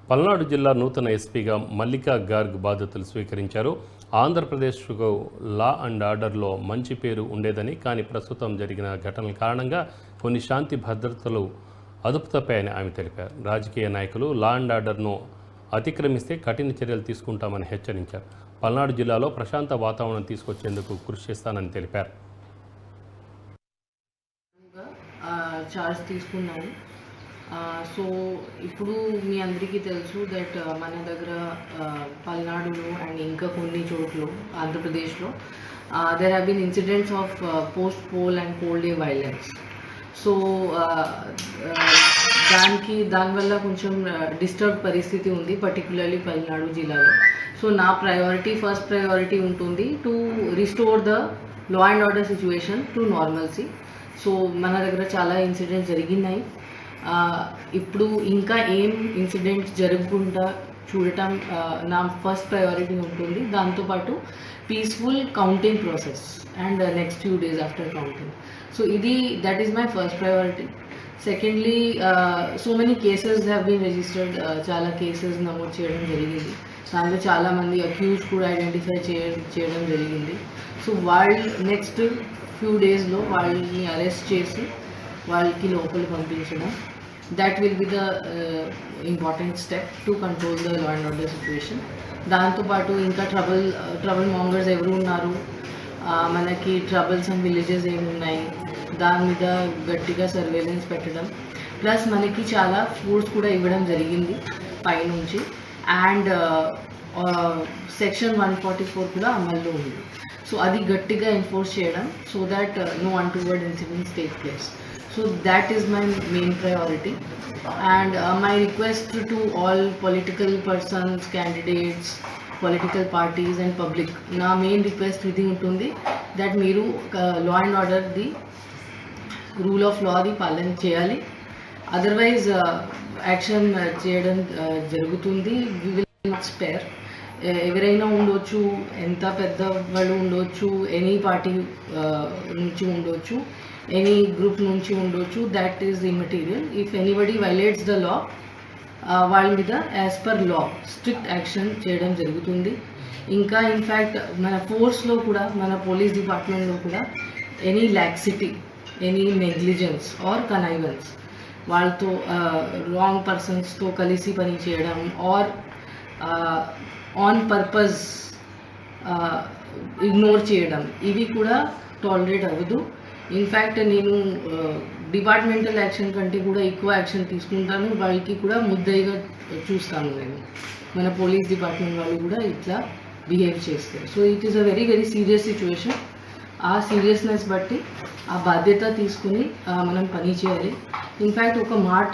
పల్నాడు జిల్లా నూతన ఎస్పీగా మల్లికా గార్గ్ బాధ్యతలు స్వీకరించారు. ఆంధ్రప్రదేశ్కు లా అండ్ ఆర్డర్లో మంచి పేరు ఉండేదని, కానీ ప్రస్తుతం జరిగిన ఘటనల కారణంగా కొన్ని శాంతి భద్రతలు అదుపు తప్పాయని ఆమె తెలిపారు. రాజకీయ నాయకులు లా అండ్ ఆర్డర్ను అతిక్రమిస్తే కఠిన చర్యలు తీసుకుంటామని హెచ్చరించారు. పల్నాడు జిల్లాలో ప్రశాంత వాతావరణం తీసుకొచ్చేందుకు కృషి చేస్తానని తెలిపారు. చార్జ్ తీసుకున్నాను. సో ఇప్పుడు మీ అందరికీ తెలుసు దట్ మన దగ్గర పల్నాడులో అండ్ ఇంకా కొన్ని చోట్ల ఆంధ్రప్రదేశ్లో there have been incidents of post poll and poll day violence. So దానివల్ల కొంచెం డిస్టర్బ్ పరిస్థితి ఉంది, పర్టికులర్లీ పల్నాడు జిల్లాలో. సో నా ఫస్ట్ ప్రయారిటీ ఉంటుంది to restore the law and order situation to normalcy. So మన దగ్గర చాలా ఇన్సిడెంట్స్ జరిగినాయి. ఇప్పుడు ఇంకా ఏం ఇన్సిడెంట్స్ జరగకుండా చూడటం నా ఫస్ట్ ప్రయారిటీ ఉంటుంది. దాంతోపాటు peaceful counting process and next few days after counting. So that is my first priority. Secondly, so many cases have been registered. చాలా కేసెస్ నమోదు చేయడం జరిగింది. దాంట్లో చాలామంది అక్యూజ్ కూడా ఐడెంటిఫై చేయడం జరిగింది. సో వాళ్ళు నెక్స్ట్ ఫ్యూ డేస్లో వాళ్ళని అరెస్ట్ చేసి వాళ్ళకి లోపల పంపించడం, that will be the important step to control the law and order situation. దాంతోపాటు ఇంకా ట్రబుల్ మాంగర్స్ ఎవరు ఉన్నారు, మనకి ట్రబుల్స్ అండ్ విలేజెస్ ఏమి ఉన్నాయి, దాని మీద గట్టిగా సర్వేలెన్స్ పెట్టడం. ప్లస్ మనకి చాలా ఫోర్స్ కూడా ఇవ్వడం జరిగింది పైనుంచి. అండ్ సెక్షన్ 144 కూడా అమల్లో ఉంది. సో అది గట్టిగా ఎన్ఫోర్స్ చేయడం, so that no untoward incidents take place. So that is my main priority, and my request to all political persons, candidates, political parties and public, na main request idi untundi that meeru law and order the rule of law di palan cheyali. Otherwise action cheyadam jarugutundi. We will not spare. ఎవరైనా ఉండొచ్చు, ఎంత పెద్ద వాళ్ళు ఉండొచ్చు, any party నుంచి ఉండొచ్చు, any group నుంచి ఉండొచ్చు, that is immaterial. If anybody violates the law, వాళ్ళ మీద as per law strict action చేయడం జరుగుతుంది. ఇంకా ఇన్ఫ్యాక్ట్ మన ఫోర్స్లో కూడా, మన పోలీస్ డిపార్ట్మెంట్లో కూడా any laxity, any negligence are connivance, వాళ్ళతో రాంగ్ పర్సన్స్తో కలిసి పని చేయడం ఆర్ ఆన్ పర్పస్ ఇగ్నోర్ చేయడం, ఇవి కూడా టాలరేట్ అవ్వదు. ఇన్ఫ్యాక్ట్ నేను డిపార్ట్మెంటల్ యాక్షన్ కంటే కూడా ఎక్కువ యాక్షన్ తీసుకుంటాను. వాళ్ళకి కూడా ముద్దయిగా చూస్తాను నేను. మన పోలీస్ డిపార్ట్మెంట్ వాళ్ళు కూడా ఇట్లా బిహేవ్ చేస్తారు. So it is a very very serious situation. ఆ సీరియస్నెస్ బట్టి ఆ బాధ్యత తీసుకుని మనం పని చేయాలి. ఇన్ఫ్యాక్ట్ ఒక మాట